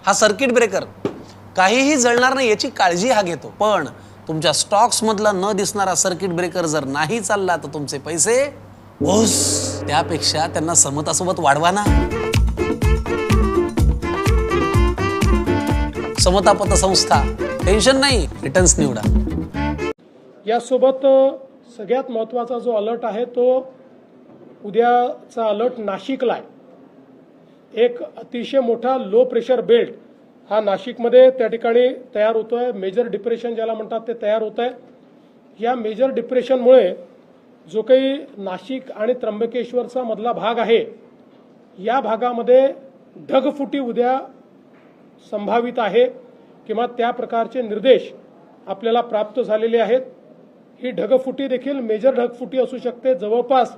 हा circuit breaker काहीही जळणार नाही याची काळजी हा घेतो, पण तुमच्या स्टॉक्स मधला न दिसणारा सर्किट ब्रेकर जर नाही चालला तर तुमचे पैसे ओस. त्यापेक्षा त्यांना समतासोबत वाढवा ना. समता पतसंस्था, टेन्शन नाही, रिटर्न्स निवडा. यासोबत सगळ्यात महत्त्वाचा जो अलर्ट आहे तो उद्याचा अलर्ट नाशिकला आहे. एक अतिशय मोठा लो प्रेशर बेल्ट हा नाशिकमध्ये त्या ठिकाणी तयार होतोय. मेजर डिप्रेशन ज्याला म्हणतात ते तयार होत आहे. या मेजर डिप्रेशनमुळे जो काही नाशिक आणि त्र्यंबकेश्वरचा मधला भाग आहे या भागामध्ये ढगफुटी उद्या संभावित आहे किंवा त्या प्रकारचे निर्देश आपल्याला प्राप्त झालेले आहेत. ही ढगफुटी देखील मेजर ढगफुटी असू शकते. जवळपास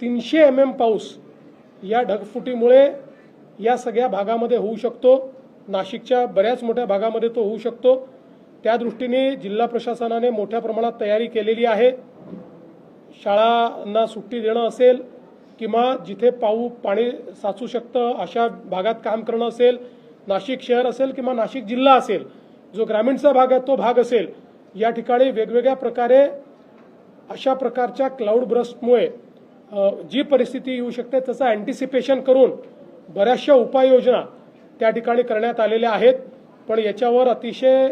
300 mm पाऊस या ढगफुटीमुळे या सगळ्या भागामध्ये होऊ शकतो. नाशिकच्या बऱ्याच मोठ्या भागामध्ये तो होऊ शकतो. त्या दृष्टीने जिल्हा प्रशासनाने मोठ्या प्रमाणात तयारी केलेली आहे. शाळांना सुट्टी देणं असेल किंवा जिथे पाणी साचू शकतं अशा भागात काम करणं असेल, नाशिक शहर असेल किंवा नाशिक जिल्हा असेल, जो ग्रामीणचा भाग आहे तो भाग असेल, या ठिकाणी वेगवेगळ्या प्रकारे अशा प्रकारच्या क्लाउड ब्रस्टमुळे जी परिस्थिती येऊ शकते त्याचं अँटिसिपेशन करून बऱ्याचशा उपाययोजना त्या ठिकाणी करण्यात आलेल्या आहेत. पण याच्यावर अतिशय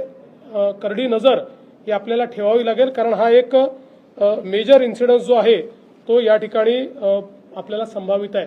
करडी नजर ही आपल्याला ठेवावी लागेल, कारण हा एक मेजर इन्सिडन्स जो आहे तो या ठिकाणी आपल्याला संभावित आहे.